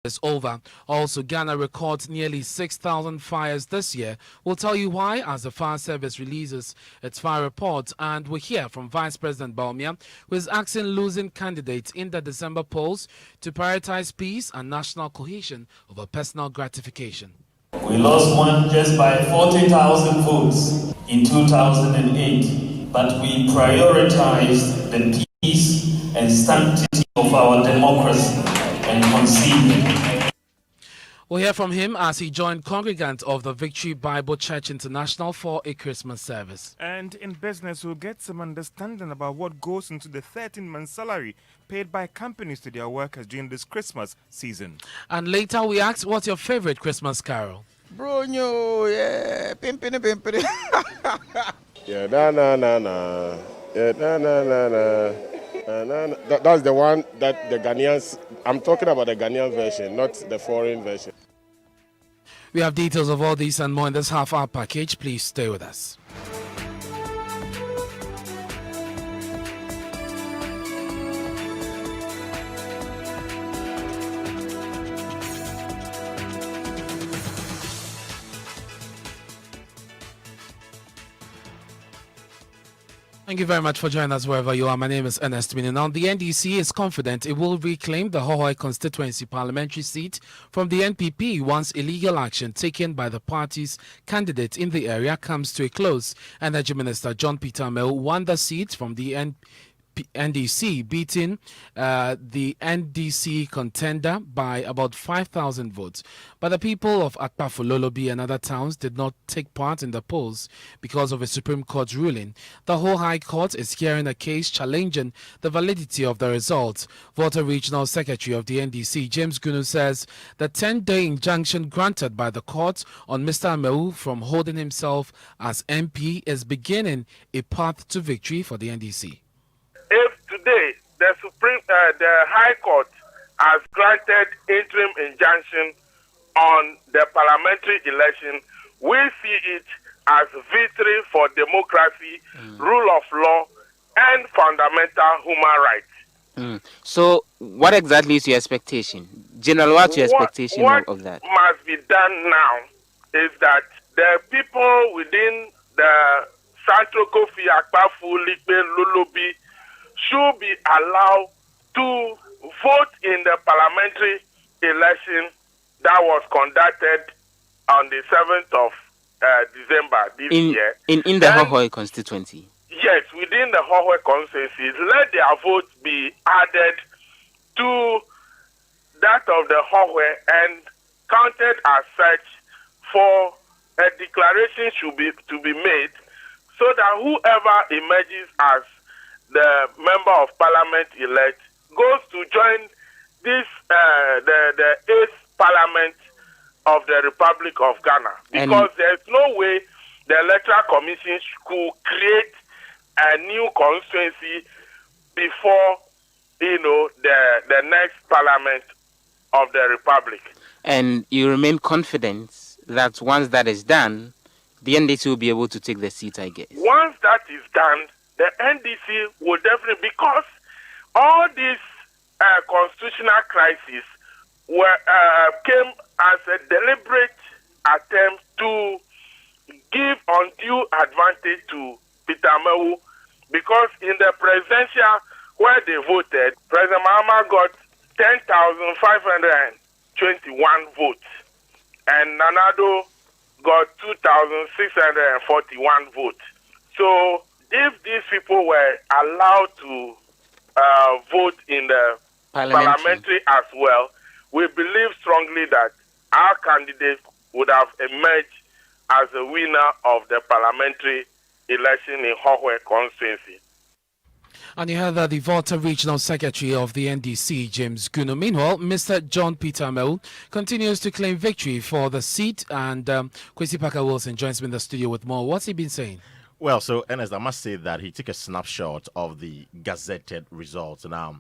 is over. Also, Ghana records nearly 6,000 fires this year. We'll tell you why as the fire service releases its fire report. And we hear from Vice President Baumia, who is asking losing candidates in the December polls to prioritize peace and national cohesion over personal gratification. We lost one just by 40,000 votes in 2008, but we prioritized the peace and sanctity of our democracy and conceded. We'll hear from him as he joined congregants of the Victory Bible Church International for a Christmas service. And in business, we'll get some understanding about what goes into the 13-month salary paid by companies to their workers during this Christmas season. And later we ask, what's your favorite Christmas carol? Bro, no, yeah, pimpin', pimpin'. Yeah, na. Yeah, na. That's the one that the Ghanaians, I'm talking about the Ghanaian version, not the foreign version. We have details of all these and more in this half-hour package. Please stay with us. Thank you very much for joining us wherever you are. My name is Ernest Manu. Now, the NDC is confident it will reclaim the Hohoe constituency parliamentary seat from the NPP once illegal action taken by the party's candidate in the area comes to a close. Energy Minister John Peter Mill won the seat from the NDC, beating the NDC contender by about 5,000 votes. But the people of Akpafo, Lolobi and other towns did not take part in the polls because of a Supreme Court ruling. The whole High Court is hearing a case challenging the validity of the results. Voter Regional Secretary of the NDC, James Gunu, says the 10-day injunction granted by the court on Mr. Ameu from holding himself as MP is beginning a path to victory for the NDC. If today the High Court has granted interim injunction on the parliamentary election, we see it as victory for democracy, rule of law, and fundamental human rights. So, what exactly is your expectation? General, what's your expectation of that? What must be done now is that the people within the Central Kofi, Akpafu, Likbe, Lulubi should be allowed to vote in the parliamentary election that was conducted on the 7th of December this year. In the Hohoe constituency? Yes, within the Hohoe constituency. Let their votes be added to that of the Hohoe and counted as such for a declaration to be made so that whoever emerges as the member of parliament elect goes to join this the 8th parliament of the Republic of Ghana, because there's no way the electoral commission could create a new constituency before the next parliament of the Republic. And you remain confident that once that is done, the NDC will be able to take the seat, I guess. Once that is done, the NDC will definitely, because all these constitutional crises came as a deliberate attempt to give undue advantage to Peter Mewu, because in the presidential where they voted, President Mahama got 10,521 votes, and Nanado got 2,641 votes. So if these people were allowed to vote in the parliamentary as well, we believe strongly that our candidate would have emerged as a winner of the parliamentary election in Hohoe constituency. And you heard that the Volta Regional Secretary of the NDC, James Gunu. Meanwhile, Mr. John Peter Ameu continues to claim victory for the seat, and Kwesi Parker Wilson joins me in the studio with more. What's he been saying? Well, so Ernest, I must say that he took a snapshot of the gazetted results. Now,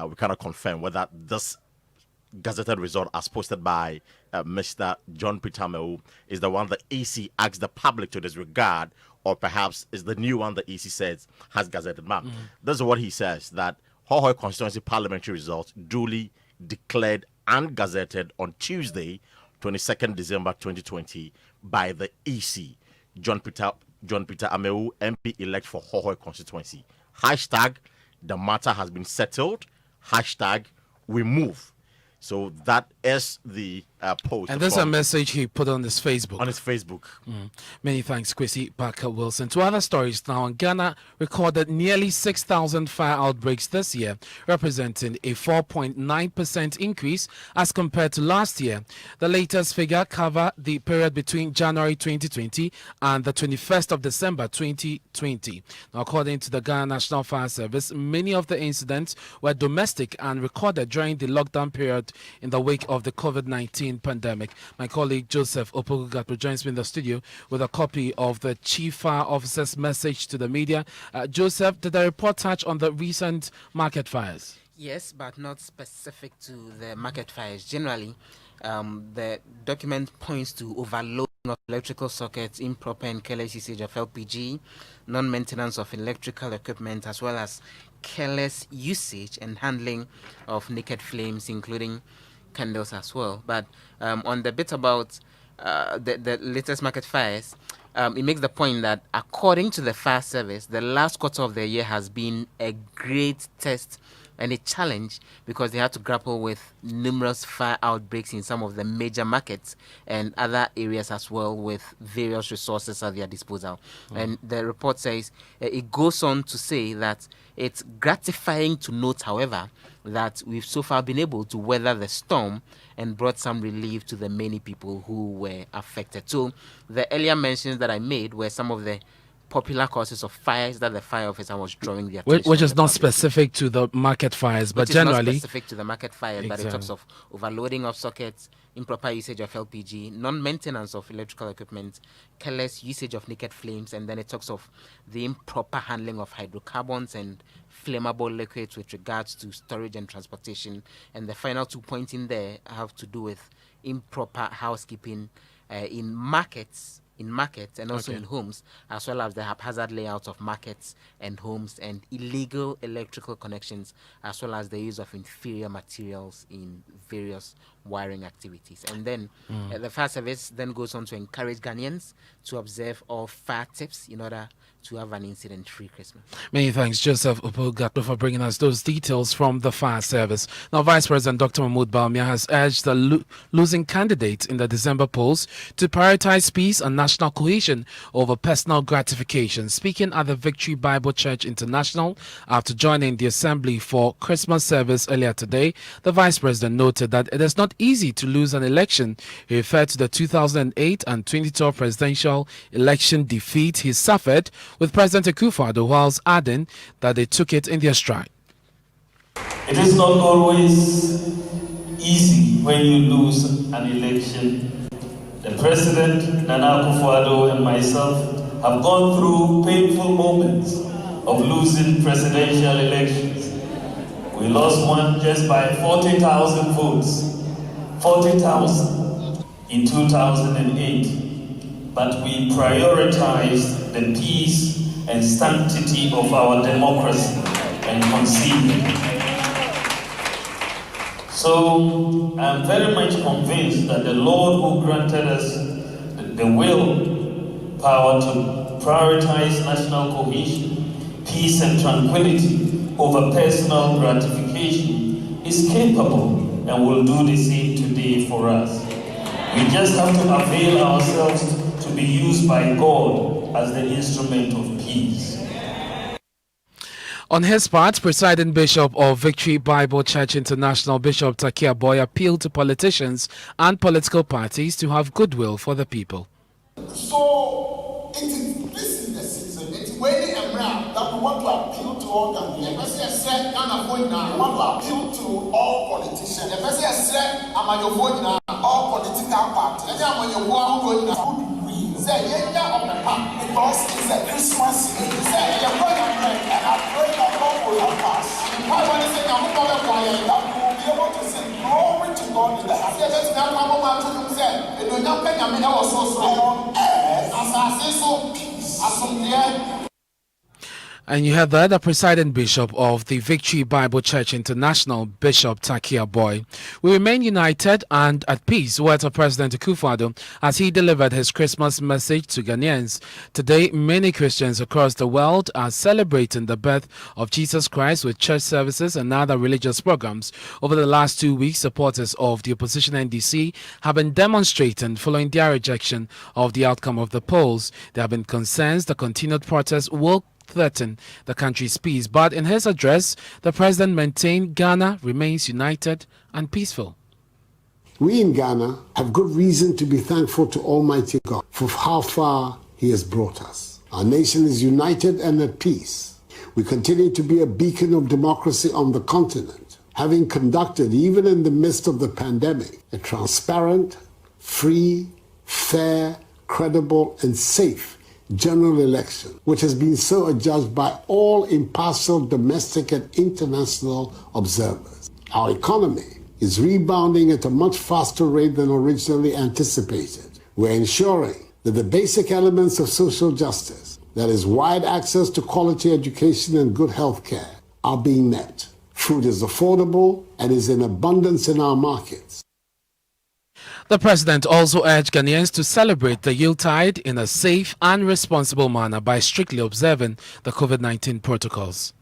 we cannot confirm whether this gazetted result, as posted by Mr. John Peter Ameu, is the one the EC asked the public to disregard, or perhaps is the new one the EC says has gazetted. This is what he says, that Hohoe constituency parliamentary results duly declared and gazetted on Tuesday, 22nd December 2020 by the EC. John Peter Amewu, MP-elect for Hohoe constituency. Hashtag, the matter has been settled. Hashtag, we move. So that is the post. And there's a message he put on his Facebook. On his Facebook. Many thanks, Chrissy Parker Wilson. To other stories now, Ghana recorded nearly 6,000 fire outbreaks this year, representing a 4.9% increase as compared to last year. The latest figure covers the period between January 2020 and the 21st of December 2020. Now, according to the Ghana National Fire Service, many of the incidents were domestic and recorded during the lockdown period in the wake of the COVID-19 pandemic. My colleague Joseph Opoku joins me in the studio with a copy of the Chief Fire Officer's message to the media. Joseph, did the report touch on the recent market fires? Yes, but not specific to the market fires. Generally, the document points to overloading of electrical sockets, improper and careless usage of LPG, non-maintenance of electrical equipment, as well as careless usage and handling of naked flames, including candles as well. But on the bit about the latest market fires, it makes the point that according to the fire service, the last quarter of the year has been a great test and a challenge because they had to grapple with numerous fire outbreaks in some of the major markets and other areas as well, with various resources at their disposal. And the report says, it goes on to say that it's gratifying to note, however, that we've so far been able to weather the storm and brought some relief to the many people who were affected. So the earlier mentions that I made were some of the popular causes of fires that the fire officer was drawing the attention, which is not specific to the market fires, but generally not specific to the market fires. Exactly. But it talks of overloading of sockets, improper usage of LPG, non-maintenance of electrical equipment, careless usage of naked flames, and then it talks of the improper handling of hydrocarbons and flammable liquids with regards to storage and transportation. And the final 2 points in there have to do with improper housekeeping in markets and also in homes, as well as the haphazard layout of markets and homes, and illegal electrical connections, as well as the use of inferior materials in various wiring activities. And then the fire service then goes on to encourage Ghanaians to observe all fire tips in order to have an incident-free Christmas. Many thanks, Joseph Opogato, for bringing us those details from the fire service. Now, Vice President Dr. Mahmoud Bawumia has urged the losing candidates in the December polls to prioritize peace and national cohesion over personal gratification. Speaking at the Victory Bible Church International after joining the assembly for Christmas service earlier today, the Vice President noted that it is not easy to lose an election. He referred to the 2008 and 2012 presidential election defeat he suffered with President Akufo-Addo, whilst adding that they took it in their stride. It is not always easy when you lose an election. The President, Nana Akufo-Addo, and myself have gone through painful moments of losing presidential elections. We lost one just by 40,000 votes. 40,000 in 2008. But we prioritized the peace and sanctity of our democracy and conceded. So I'm very much convinced that the Lord who granted us the will, power to prioritize national cohesion, peace and tranquility over personal gratification is capable and will do the same today for us. We just have to avail ourselves to be used by God as the instrument of peace. On his part, Presiding Bishop of Victory Bible Church International, Bishop Takia Boy, appealed to politicians and political parties to have goodwill for the people. So, this is the season. It's waiting around that we want to appeal to all Ghanaians. We want to appeal to all politicians. All political parties. Because it's a Christmas season. And I pray that God will help us. Why when I say that we will be able to sing glory to God in the house. And you heard that the presiding bishop of the Victory Bible Church International, Bishop Takia Boy. We remain united and at peace, words of President Akufo-Addo as he delivered his Christmas message to Ghanaians. Today, many Christians across the world are celebrating the birth of Jesus Christ with church services and other religious programs. Over the last 2 weeks, supporters of the opposition NDC have been demonstrating following their rejection of the outcome of the polls. There have been concerns the continued protests will threaten the country's peace. But in his address, the president maintained Ghana remains united and peaceful. We in Ghana have good reason to be thankful to Almighty God for how far He has brought us. Our nation is united and at peace. We continue to be a beacon of democracy on the continent, having conducted, even in the midst of the pandemic, a transparent, free, fair, credible, and safe general election, which has been so adjudged by all impartial domestic and international observers. Our economy is rebounding at a much faster rate than originally anticipated. We're ensuring that the basic elements of social justice, that is wide access to quality education and good health care, are being met. Food is affordable and is in abundance in our markets. The president also urged Ghanaians to celebrate the Yuletide in a safe and responsible manner by strictly observing the COVID-19 protocols.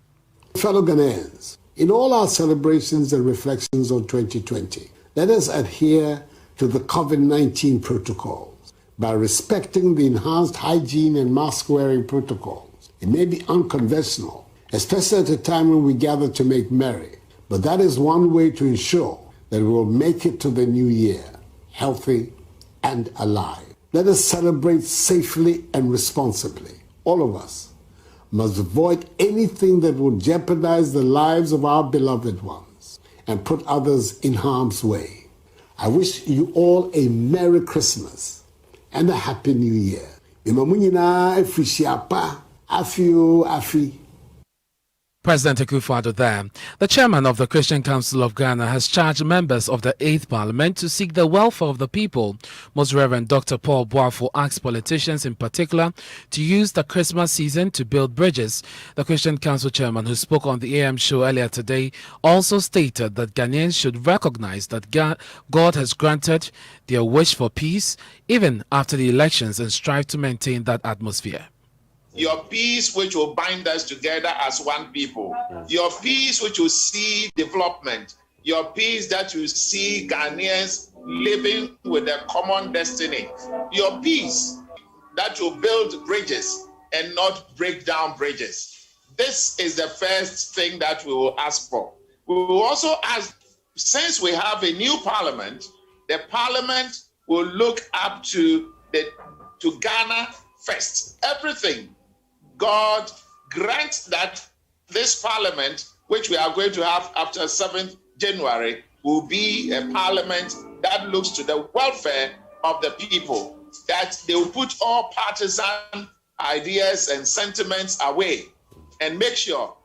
Fellow Ghanaians, in all our celebrations and reflections on 2020, let us adhere to the COVID-19 protocols by respecting the enhanced hygiene and mask-wearing protocols. It may be unconventional, especially at a time when we gather to make merry, but that is one way to ensure that we will make it to the new year healthy and alive. Let us celebrate safely and responsibly. All of us must avoid anything that will jeopardize the lives of our beloved ones and put others in harm's way. I wish you all a Merry Christmas and a Happy New Year. President Akufo-Addo there. The chairman of the Christian Council of Ghana has charged members of the 8th Parliament to seek the welfare of the people. Most Reverend Dr. Paul Boafo asked politicians in particular to use the Christmas season to build bridges. The Christian Council chairman, who spoke on the AM show earlier today, also stated that Ghanaians should recognize that God has granted their wish for peace even after the elections and strive to maintain that atmosphere. Your peace which will bind us together as one people. Your peace which will see development. Your peace that will see Ghanaians living with a common destiny. Your peace that will build bridges and not break down bridges. This is the first thing that we will ask for. We will also ask, since we have a new parliament, the parliament will look up to Ghana first. Everything. God grants that this parliament, which we are going to have after 7th January, will be a parliament that looks to the welfare of the people, that they will put all partisan ideas and sentiments away and make sure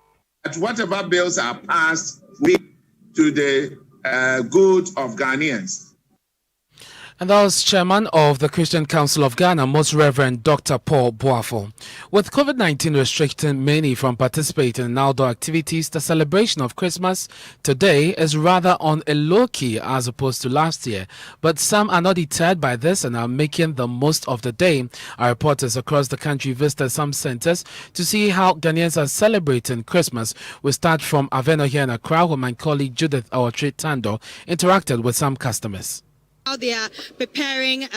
that whatever bills are passed will be to the good of Ghanaians. And that was chairman of the Christian Council of Ghana, Most Reverend Dr. Paul Boafo. With COVID-19 restricting many from participating in outdoor activities, the celebration of Christmas today is rather on a low key as opposed to last year. But some are not deterred by this and are making the most of the day. Our reporters across the country visited some centers to see how Ghanaians are celebrating Christmas. We start from Aveno here in Accra, where my colleague Judith Awatri Tando interacted with some customers. How they are preparing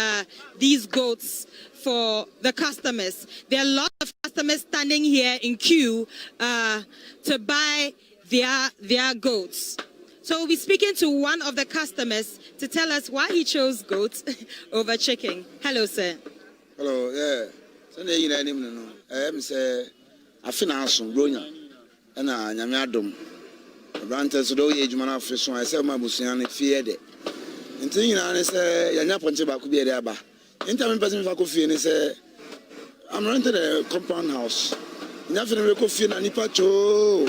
these goats for the customers. There are a lot of customers standing here in queue to buy their goats. So we'll be speaking to one of the customers to tell us why he chose goats over chicken. Hello, sir. Hello, yeah. Sunday, you know, I'm say I finance on Bronya and Yamiadum. Branches do ye Jumana fish, I said my Busian feared it. Until you know, say, you're not punching back to be there. In time, person for coffee, and say, I'm renting a compound house. Nothing to coffee and nipacho.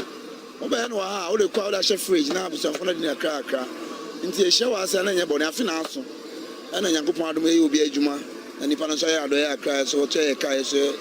Obey, how the crowd is fridge now, so I'm going to crack. Until you show us and your body, I finance. And then you go part of me, you'll be a Juma, and if I don't say I do, I cry, so check, I say.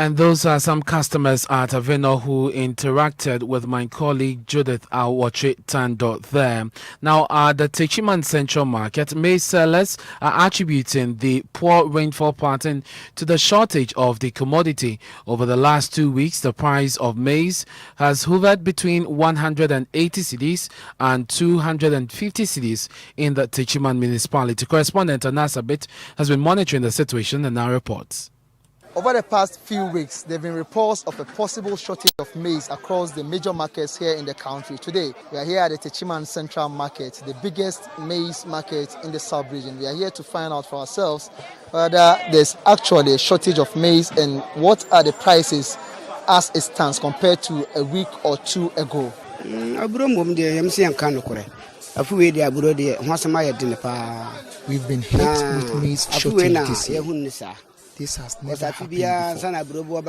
And those are some customers at Avino who interacted with my colleague Judith Awoche Tando there. Now, at the Techiman Central Market, maize sellers are attributing the poor rainfall pattern to the shortage of the commodity. Over the last 2 weeks, the price of maize has hovered between 180 cedis and 250 cedis in the Techiman municipality. Correspondent Anasabit has been monitoring the situation and now reports. Over the past few weeks, there have been reports of a possible shortage of maize across the major markets here in the country. Today, we are here at the Techiman Central Market, the biggest maize market in the South region. We are here to find out for ourselves whether there's actually a shortage of maize and what are the prices as it stands compared to a week or two ago. We've been hit with maize shortage this year. This has never happened before.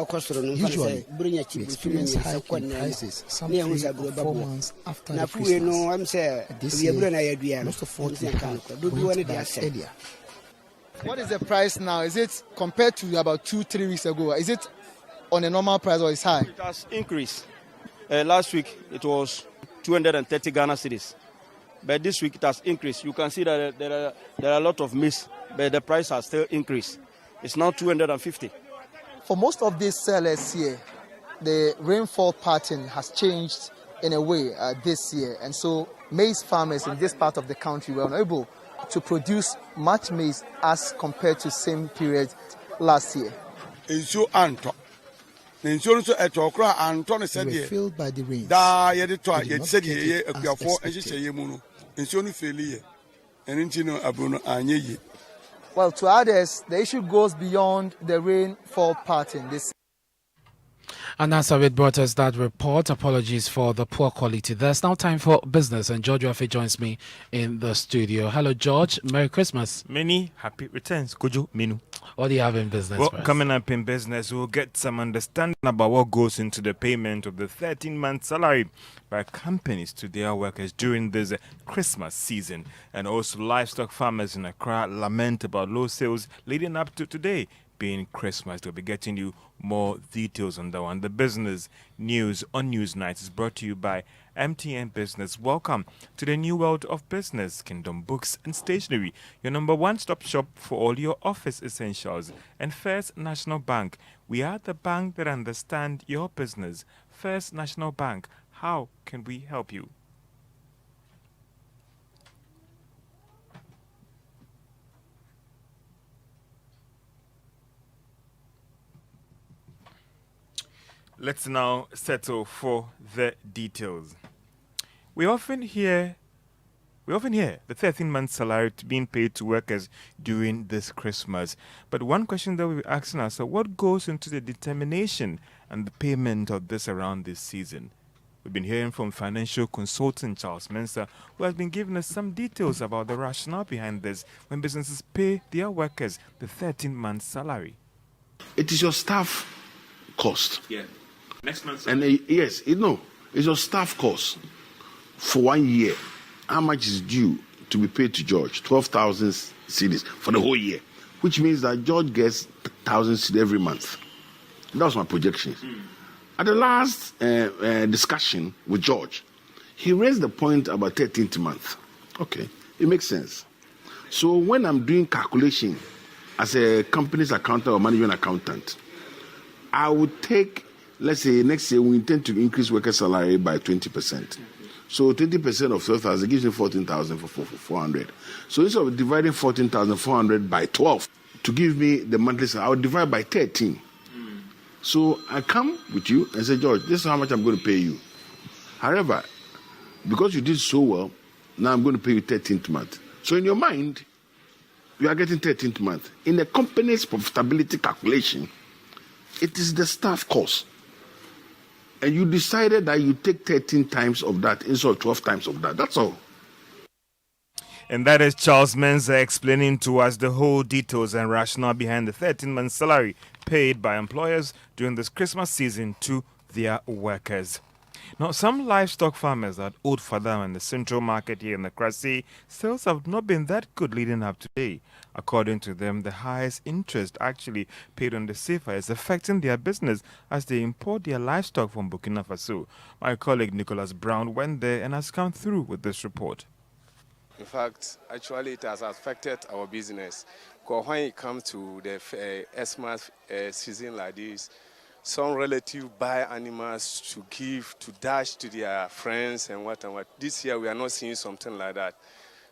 Usually, we experience hike in prices some 3 or 4 months after the Christmas. This year, most of what we have went back earlier. What is the price now? Is it compared to about 2-3 weeks ago? Is it on a normal price or is high? It has increased. Last week, it was 230 Ghana cedis. But this week, it has increased. You can see that there are a lot of maize, but the price has still increased. It's now 250. For most of these sellers here, the rainfall pattern has changed in a way this year. And so maize farmers in this part of the country were unable to produce much maize as compared to same period last year. We were filled by the rains. Well, to others, the issue goes beyond the rainfall pattern. And Nasawit brought us that report. Apologies for the poor quality. There's now time for business, and George Wafe joins me in the studio. Hello, George. Merry Christmas. Many happy returns, Kojo Minu. What do you have in business? Well, coming up in business, we'll get some understanding about what goes into the payment of the 13-month salary by companies to their workers during this Christmas season. And also, livestock farmers in Accra lament about low sales leading up to today being Christmas. We'll be getting you more details on that one. The business news on Newsnight is brought to you by MTN Business. Welcome to the new world of business. Kingdom Books and Stationery, your number one-stop shop for all your office essentials. And First National Bank, we are the bank that understands your business. First National Bank, how can we help you? Let's now settle for the details. We often hear the 13-month salary being paid to workers during this Christmas. But one question that we're asking ourselves, what goes into the determination and the payment of this around this season? We've been hearing from financial consultant Charles Mensah, who has been giving us some details about the rationale behind this when businesses pay their workers the 13-month salary. It is your staff cost. Yeah. Next month. And yes, it's your staff cost for 1 year. How much is due to be paid to George? 12,000 cedis for the whole year, which means that George gets 1,000 cedis every month. That was my projection. At the last discussion with George, he raised the point about 13th month. Okay, it makes sense. So when I'm doing calculation as a company's accountant or management accountant, I would take, let's say next year we intend to increase worker salary by 20%. So 20% of 12,000 gives me 14,400. So instead of dividing 14,400 by 12 to give me the monthly salary, I would divide by 13. So I come with you and say, George, this is how much I'm going to pay you. However, because you did so well, now I'm going to pay you 13th month. So in your mind, you are getting 13th month. In the company's profitability calculation, it is the staff cost. And you decided that you take 13 times of that instead of 12 times of that. That's all. And that is Charles Mensah explaining to us the whole details and rationale behind the 13-month salary paid by employers during this Christmas season to their workers. Now, some livestock farmers at Old Fadam and the Central Market here in the Krasi, sales have not been that good leading up today. According to them, the highest interest actually paid on the CFA is affecting their business as they import their livestock from Burkina Faso. My colleague Nicholas Brown went there and has come through with this report. In fact, actually, it has affected our business. Because when it comes to the Xmas season like this, some relatives buy animals to give, to dash to their friends and what and what. This year, we are not seeing something like that.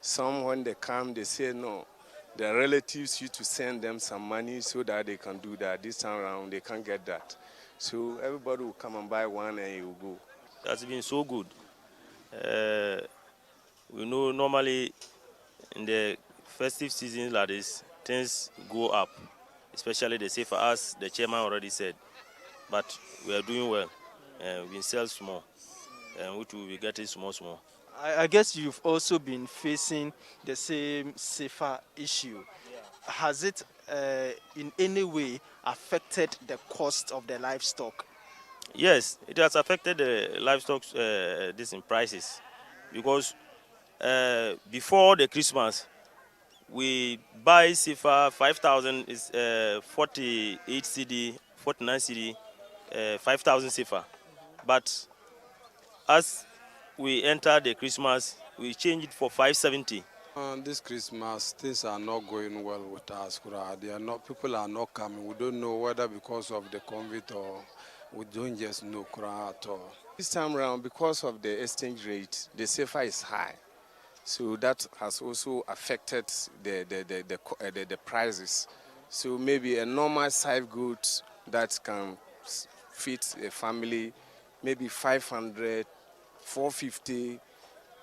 Some, when they come, they say no. The relatives used to send them some money so that they can do that. This time around, they can't get that. So everybody will come and buy one and you go. That's been so good. We know normally in the festive season like this, things go up, especially they say for us, the chairman already said. But we are doing well. We've been selling small, which we will be getting small. I guess you've also been facing the same safer issue. Yeah. Has it in any way affected the cost of the livestock? Yes, it has affected the livestock this in prices because before the Christmas, we buy safer 5,000 is 48 CD, 49 CD. 5,000 safer, but as we enter the Christmas, we change it for 570. This Christmas, things are not going well with us. People are not coming. We don't know whether because of the COVID or we don't just know at all. This time around, because of the exchange rate, the safer is high, so that has also affected the prices. So maybe a normal size goods that can fit a family, maybe 500, 450.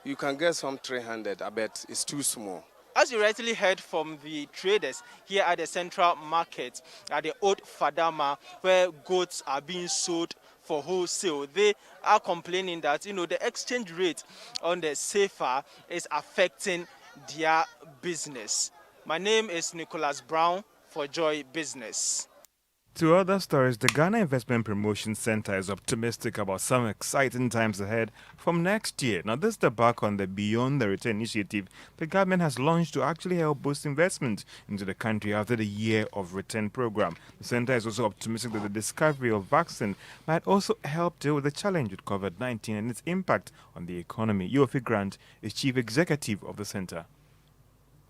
You can get some 300, I bet it's too small. As you rightly heard from the traders here at the Central Market, at the Old Fadama, where goods are being sold for wholesale, they are complaining that, the exchange rate on the CFA is affecting their business. My name is Nicholas Brown for Joy Business. To other stories, the Ghana Investment Promotion Center is optimistic about some exciting times ahead from next year. Now, this is the back on the Beyond the Return initiative the government has launched to actually help boost investment into the country after the Year of Return program. The center is also optimistic that the discovery of vaccine might also help deal with the challenge with COVID-19 and its impact on the economy. Yofi Grant is chief executive of the center.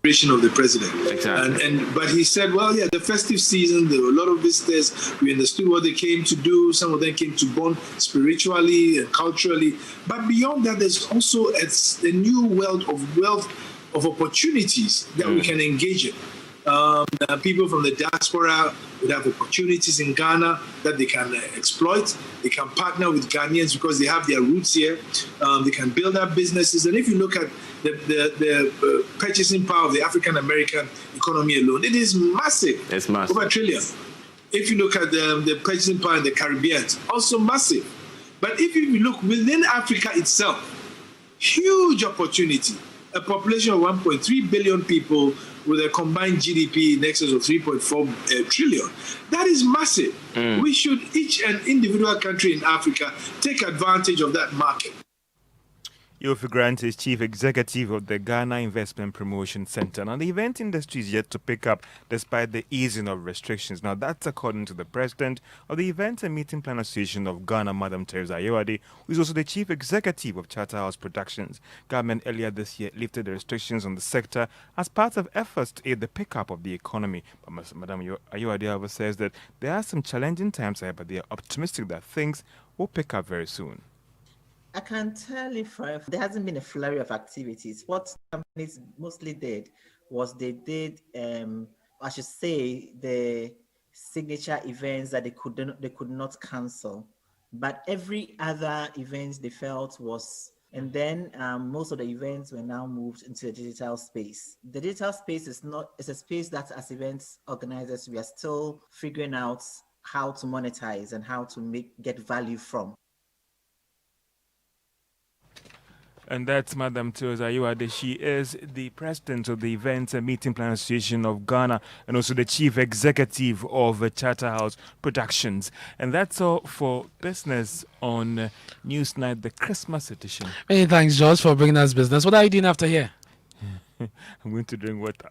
Of the president. Exactly. But he said, well, yeah, the festive season, there were a lot of visitors. We understood what they came to do. Some of them came to bond spiritually and culturally. But beyond that, there's also a new wealth of opportunities that we can engage in. People from the diaspora would have opportunities in Ghana that they can exploit. They can partner with Ghanaians because they have their roots here. They can build up businesses. And if you look at the purchasing power of the African American economy alone, it is massive. It's massive. Over $1 trillion. If you look at the purchasing power in the Caribbean, also massive. But if you look within Africa itself, huge opportunity. A population of 1.3 billion people with a combined GDP in excess of 3.4 trillion. That is massive. We should, each and individual country in Africa, take advantage of that market. Yofi Grant is chief executive of the Ghana Investment Promotion Center. Now, the event industry is yet to pick up despite the easing of restrictions. Now, that's according to the president of the Event and Meeting Plan Association of Ghana, Madam Teresa Ayewade, who is also the chief executive of Charterhouse Productions. Government earlier this year lifted the restrictions on the sector as part of efforts to aid the pickup of the economy. But Madam Ayewade, however, says that there are some challenging times ahead, but they are optimistic that things will pick up very soon. I can tell you there hasn't been a flurry of activities. What companies mostly did was they did, I should say, the signature events that they could not cancel. But every other event they felt was, and then most of the events were now moved into the digital space. The digital space is a space that as events organizers, we are still figuring out how to monetize and how to get value from. And that's Madam Teoza Ayiwade. She is the president of the Events and Meeting Plan Association of Ghana and also the chief executive of Charterhouse Productions. And that's all for business on Newsnight, the Christmas edition. Many thanks, George, for bringing us business. What are you doing after here? I'm going to drink water.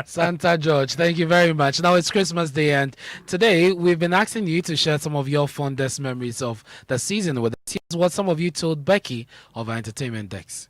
Santa George, thank you very much. Now it's Christmas Day, and today we've been asking you to share some of your fondest memories of the season with us. Here's what some of you told Becky of our entertainment decks.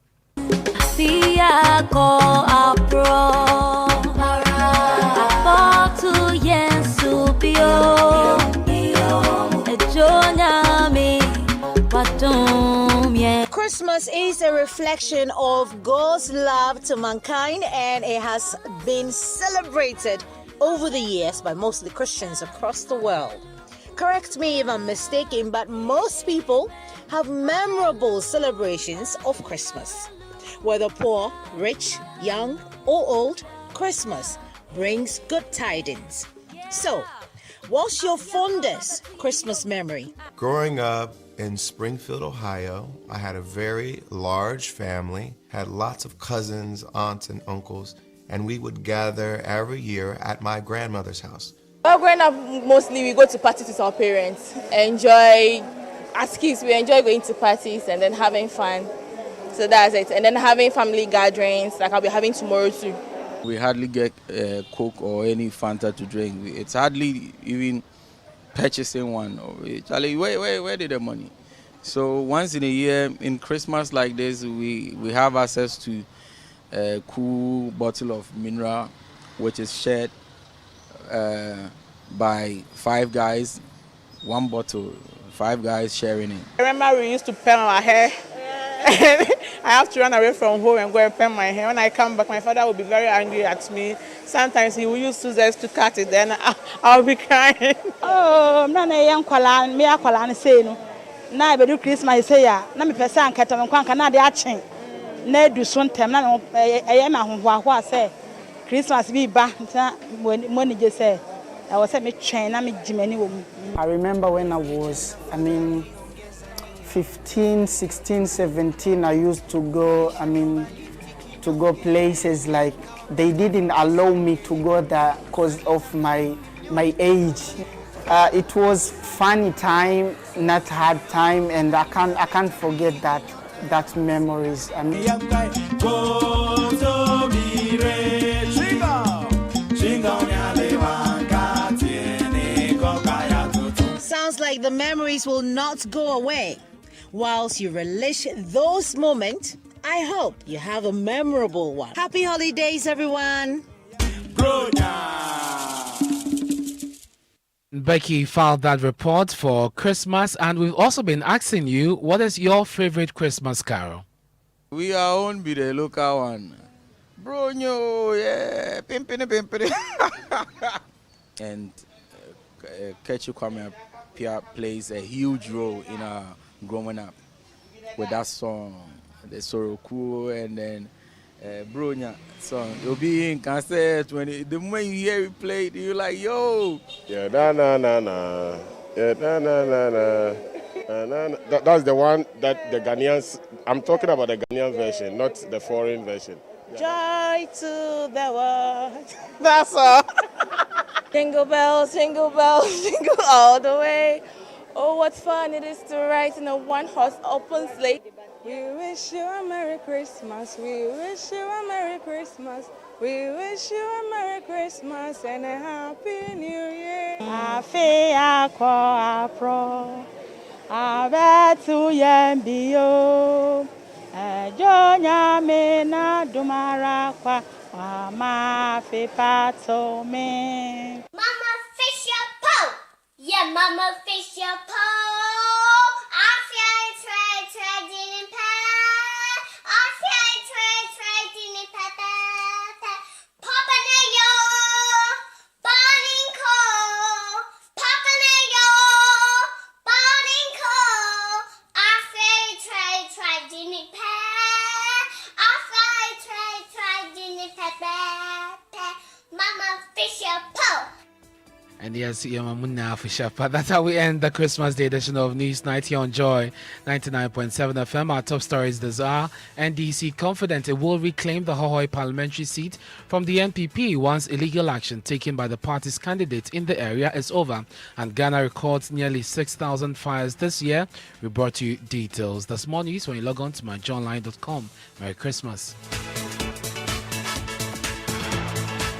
Christmas is a reflection of God's love to mankind, and it has been celebrated over the years by mostly Christians across the world. Correct me if I'm mistaken, but most people have memorable celebrations of Christmas. Whether poor, rich, young, or old, Christmas brings good tidings. So, what's your fondest Christmas memory? Growing up in Springfield, Ohio, I had a very large family, had lots of cousins, aunts, and uncles, and we would gather every year at my grandmother's house. Well, growing up, mostly we go to parties with our parents. As kids, we enjoy going to parties and then having fun. So that's it. And then having family gatherings, like I'll be having tomorrow too. We hardly get Coke or any Fanta to drink. It's hardly even purchasing one. Charlie, where did the money? So once in a year, in Christmas like this, we have access to a cool bottle of mineral, which is shared by 5 guys, 1 bottle, 5 guys sharing it. I remember we used to perm our hair. I have to run away from home and go and perm my hair. When I come back, my father will be very angry at me. Sometimes he will use scissors to cut it, then I'll be crying. Oh, I'm not a young Kolan, me a Kolan say no. Now I do Christmas, say ya. Now me person cut and can't the action. Ne do soon time, now I am a say. Christmas be back when money just say. I was at me train, I meet Jimmy. I remember when I was, 15, 16, 17, I used to go, to go places like they didn't allow me to go there because of my age. It was funny time, not hard time, and I can't forget that memories. Sounds like the memories will not go away. Whilst you relish those moments, I hope you have a memorable one. Happy holidays, everyone. Becky filed that report for Christmas, and we've also been asking you, what is your favorite Christmas carol? We are owned by the local one. Bronyo, yeah, pimpini. And Kechi Kwame plays a huge role in our growing up with that song, the Soroku, and then Bronya song. You'll be in concert when the moment you hear it played, you're like, yo. Yeah, na. Yeah, na. That's the one that the Ghanaians, I'm talking about the Ghanaian version, not the foreign version. Joy to the world. That's all. Jingle bells, jingle all the way. Oh, what fun it is to ride in a one-horse open sleigh. We wish you a Merry Christmas. We wish you a Merry Christmas. We wish you a Merry Christmas and a Happy New Year. Afe akọ apro, abetu yembio. Ejo nyame na dumara kwa, mama fe pato me. Mama fish your pole. Yeah, Mama fish your pole. I fly, treading in pie. I fly, treading in pie. Papa Nayo, burning coal. Papa Nayo, burning coal. I fly, treading in pie. I fly, treading in pie. Mama fish your pole. And yes, but that's how we end the Christmas Day edition of Newsnight here on Joy 99.7 FM. Our top stories this are: NDC confident it will reclaim the Hohoi parliamentary seat from the NPP once illegal action taken by the party's candidate in the area is over. And Ghana records nearly 6,000 fires this year. We brought you details. That's more news when you log on to myjohnline.com. Merry Christmas.